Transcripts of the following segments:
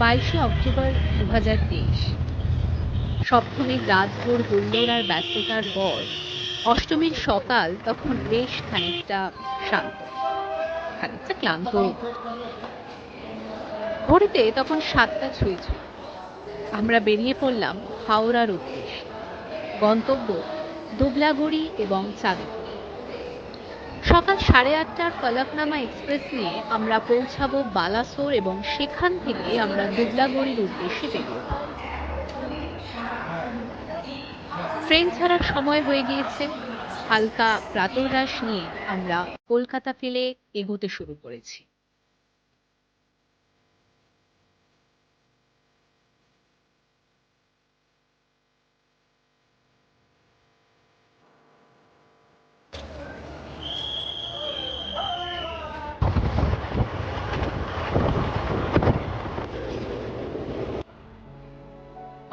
22শে October 2023। সপ্তমীর রাতভর হুল্লোড় আর ব্যস্ততার পর অষ্টমীর সকাল তখন বেশ খানিকটা শান্ত, খানিকটা ক্লান্ত। ঘড়িতে তখন 7টা ছুঁই ছুঁই। আমরা বেরিয়ে পড়লাম হাওড়ার উদ্দেশ্যে। গন্তব্য দুবলাগড়ি এবং চাঁদপুর। সকাল 8:30টার ফলকনামা এক্সপ্রেস নিয়ে আমরা পৌঁছাবো বালাসোর এবং সেখান থেকে আমরা দুবলাগড়ির উদ্দেশ্যে বেরিয়ে পড়ব। ট্রেন ছাড়ার সময় হয়ে গিয়েছে। হালকা প্রাতরাশ নিয়ে আমরা কলকাতা ফিরে এগোতে শুরু করেছি।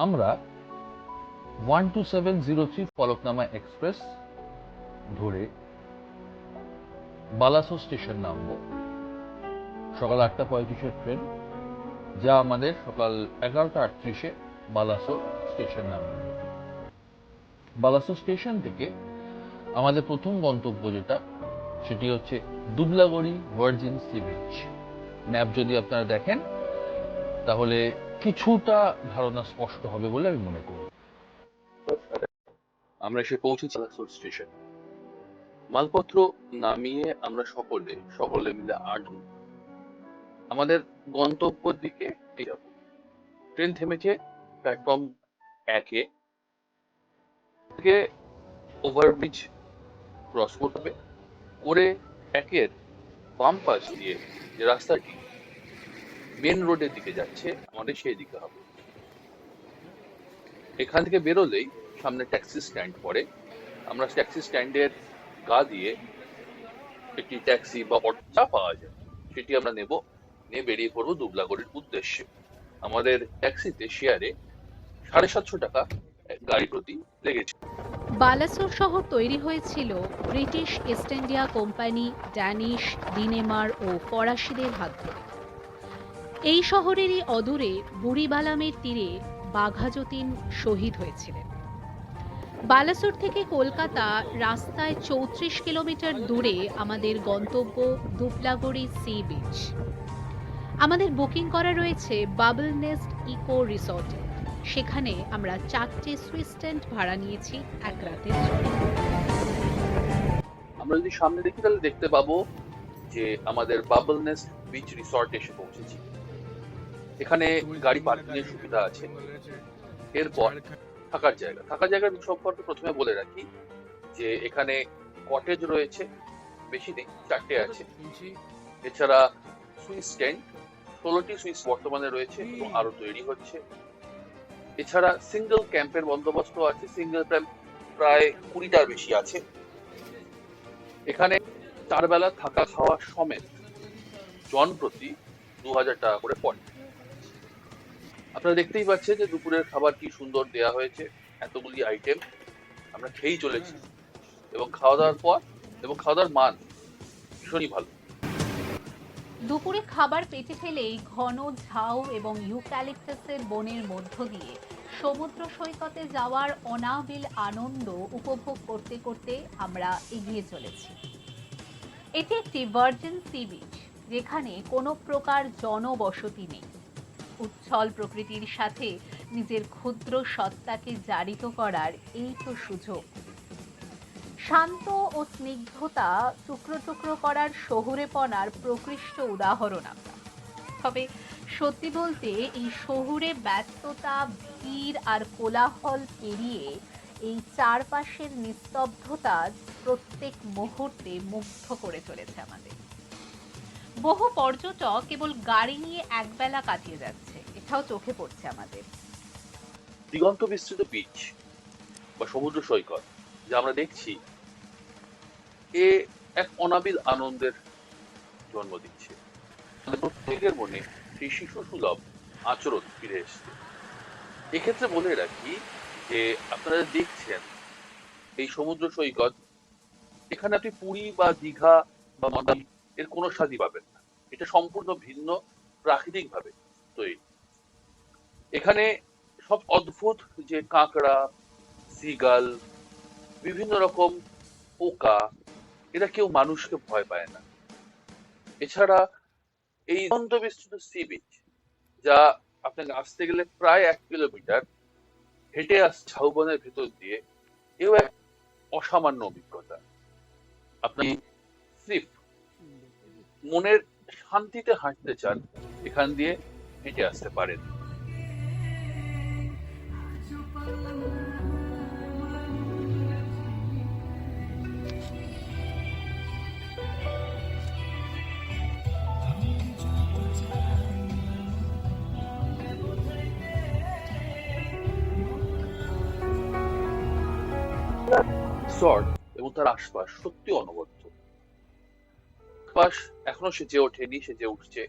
আমরা 12703 ফলকনামা এক্সপ্রেস ধরে বালাসোর স্টেশন নামবো। সকাল 8:35-এর ট্রেন, যা আমাদের সকাল 11:38-এ বালাসোর স্টেশন নামবে। বালাসোর স্টেশন থেকে আমাদের প্রথম গন্তব্য যেটা, সেটি হচ্ছে Dublagari virgin sea beach. Map যদি আপনারা দেখেন তাহলে কিছুটা ধারণা স্পষ্ট হবে বলে আমি মনে করি। আমরা এসে পৌঁছেছি বালাসোর স্টেশন। মালপত্র নামিয়ে আমরা সকলে মিলে 8 জন আমাদের গন্তব্যের দিকে যাব। ট্রেন থেমেছে প্ল্যাটফর্ম 1-এ। থেকে ওভারব্রিজ ক্রস করতে হবে, করে 1-এর বাম পাশ দিয়ে যে রাস্তাটি মেন রোডের দিকে যাচ্ছে আমাদের সেই দিকে হবে। এখান থেকে বেরোলেই সামনে ট্যাক্সি স্ট্যান্ড পড়ে। আমরা ট্যাক্সি স্ট্যান্ডের গা দিয়ে একটি ট্যাক্সি বা অটো যা পাওয়া যায় সেটি আমরা নেব, নিয়ে বেরিয়ে পড়বো দুবলাগড়ির উদ্দেশ্যে। আমাদের ট্যাক্সিতে শেয়ারে 750 টাকা গাড়ি প্রতি লেগেছে। বালাসোর শহর তৈরি হয়েছিল British East India company, Danish, ডিনেমার ও ফরাসিদের হাত ধরে। এই শহরেরই অদূরে বুড়িবালামের তীরে বাঘাযতীন শহীদ হয়েছিলেন। বালাসোর থেকে কলকাতা রাস্তায় 34 কিলোমিটার দূরে আমাদের গন্তব্য দুবলাগড়ি সি বিচ। আমাদের বুকিং করা রয়েছে বাবল নেস্ট ইকো রিসর্টে। সেখানে আমরা 4টে সুইস টেন্ট ভাড়া নিয়েছি এক রাতের জন্য। আমরা যদি সামনে দেখি তাহলে দেখতে পাবো যে আমাদের বাবল নেস্ট বিচ রিসর্ট এসে পৌঁছেছি। এখানে গাড়ি পার্কিং এর সুবিধা আছে। এরপর থাকার জায়গার সম্পর্কে প্রথমে বলে রাখি যে এখানে কটেজ রয়েছে, বেশি নেই, 4টে আছে। এছাড়া সুইস টেন্ট 16টি সুইস বর্তমানে রয়েছে এবং আরো তৈরি হচ্ছে। এছাড়া সিঙ্গেল ক্যাম্পের বন্দোবস্ত আছে, সিঙ্গেল ক্যাম্প প্রায় 20টার বেশি আছে। এখানে 4 বেলা থাকা খাওয়া সমেত জন প্রতি 2000 টাকা করে পড়ে। আপনারা দেখতেই পাচ্ছেন যে দুপুরের খাবার কি সুন্দর দেয়া হয়েছে, এতগুলি আইটেম আমরা খেয়েই চলেছি এবং খাওয়া দাওয়ার মান ভীষণই ভালো। দুপুরে খাবার পেটে ফেলেই ঘন ঝাউ এবং ইউক্যালিপটাসের বনের মধ্য দিয়ে সমুদ্র সৈকতে যাওয়ার অনাবিল আনন্দ উপভোগ করতে করতে আমরা এগিয়ে চলেছি। এটি একটি ভার্জিন সি বিচ, যেখানে কোনো প্রকার জনবসতি নেই। উচ্ছল প্রকৃতির সাথে নিজের ক্ষুদ্র সত্তাকে জারিত করার এই তো সুযোগ। শান্ত ও স্নিগ্ধতা টুকরো টুকরো করার শহুরেপনার প্রকৃষ্ট উদাহরণ আমরা। তবে সত্যি বলতে এই শহুরে ব্যস্ততা, ভিড় আর কোলাহল পেরিয়ে এই চারপাশের নিস্তব্ধতা প্রত্যেক মুহূর্তে মুগ্ধ করে চলেছে আমাদের। বহু পর্যটক কেবল গাড়ি নিয়ে একবেলা কাটিয়ে যাচ্ছে, এটাও চোখে পড়ছে আমাদের। দিগন্ত বিস্তৃত বিচ বা সমুদ্র সৈকত যা আমরা দেখছি, এ এক অনাবিল আনন্দের জন্ম দিচ্ছে। প্রত্যেকের মনে সেই শিশু সুলভ আচরণ ফিরে এসছে। এক্ষেত্রে বলে রাখি যে আপনারা দেখছেন এই সমুদ্র সৈকত, এখানে আপনি পুরী বা দীঘা বা মন্দারমণি এর কোনো স্বাদই পাবেন না। এটা সম্পূর্ণ ভিন্ন, প্রাকৃতিক ভাবে তৈরি। এখানে সব অদ্ভুত যে কাঁকড়া, সিগাল, বিভিন্ন রকম পোকা, এরা কেউ মানুষকে ভয় পায় না। এছাড়া এই অনন্ত বিস্তৃত সি বিচ, যা আপনাকে আসতে গেলে প্রায় 1 কিলোমিটার হেঁটে ঝাউবনের ভেতর দিয়ে, এও এক অসামান্য অভিজ্ঞতা। আপনি স্লিপ মনের শান্তিতে হাঁটতে চান, এখান দিয়ে হেঁটে আসতে পারেন। রিসর্ট এবং তার আশপাশ সত্যি অনবদ্য। আশপাশ এখনো সেজে ওঠেনি, সেজে উঠছে।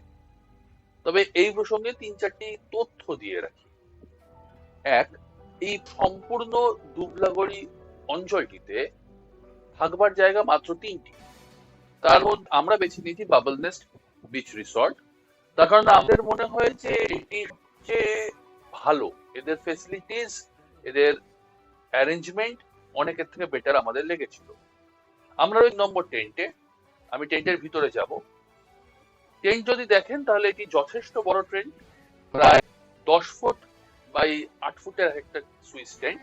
তবে এই প্রসঙ্গে 3-4টি তথ্য দিয়ে রাখি। এক, এই সম্পূর্ণ দুবলাগড়ি অঞ্চলটিতে থাকবার জায়গা মাত্র 3টি। তার মধ্যে আমরা বেছে নিয়েছি বাবল নেস্ট বিচ রিসর্ট, তার কারণ আমাদের মনে হয় যে এটি সবচেয়ে ভালো। এদের ফেসিলিটিস, এদের অ্যারেঞ্জমেন্ট অনেকের থেকে বেটার আমাদের লেগেছিল। আমরা ওই নম্বর টেন্টে, আমি টেন্টের ভিতরে যাব। টেন্ট যদি দেখেন তাহলে এটি যথেষ্ট বড় টেন্ট, প্রায় 10 ফুট বাই 8 ফুটের একটা সুইচ টেন্ট।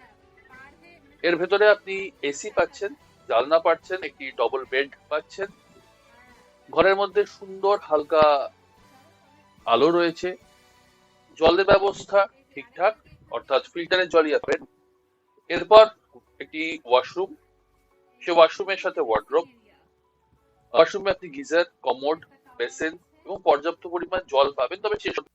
এর ভেতরে আপনি এসি পাচ্ছেন, জানলা পাচ্ছেন, একটি ডবল বেড পাচ্ছেন। ঘরের মধ্যে সুন্দর হালকা আলো রয়েছে। জলের ব্যবস্থা ঠিকঠাক, অর্থাৎ ফিল্টারের জলই পাবেন। এরপর একটি ওয়াশরুম, সে ওয়াশরুমের সাথে ওয়ার্ডরোব। ওয়াশরুমে আপনি গিজার, কমোড, বেসিন এবং পর্যাপ্ত পরিমাণ জল পাবেন। তবে সেসব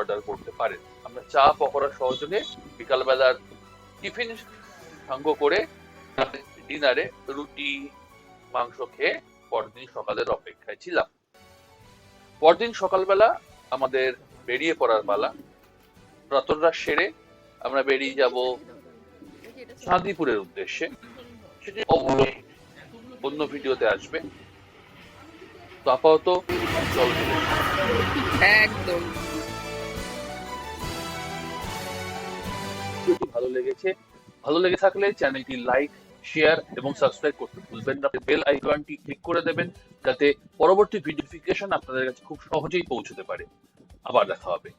অর্ডার করতে পারেন। আমরা চা পকোড়া সহযোগে বিকালবেলার টিফিন সাঙ্গ করে ডিনারে রুটি মাংস খেয়ে পরদিন সকালের অপেক্ষায় ছিলাম। পরদিন সকালবেলা আমাদের বেরিয়ে পড়ার পালা। প্রাতরাশ সেরে আমরা বেরিয়ে যাব চাঁদিপুরের উদ্দেশ্যে। সেটি অবশ্যই অন্য ভিডিওতে আসবে। তো আপাতত চল একদম। ভালো লেগেছে, ভালো লেগে থাকলে চ্যানেলটি লাইক, শেয়ার এবং সাবস্ক্রাইব করতে ভুলবেন না। বেল আইকনটি ক্লিক করে দেবেন যাতে পরবর্তী ভিডিও নোটিফিকেশন আপনাদের কাছে খুব সহজেই পৌঁছতে পারে। আবার দেখা হবে।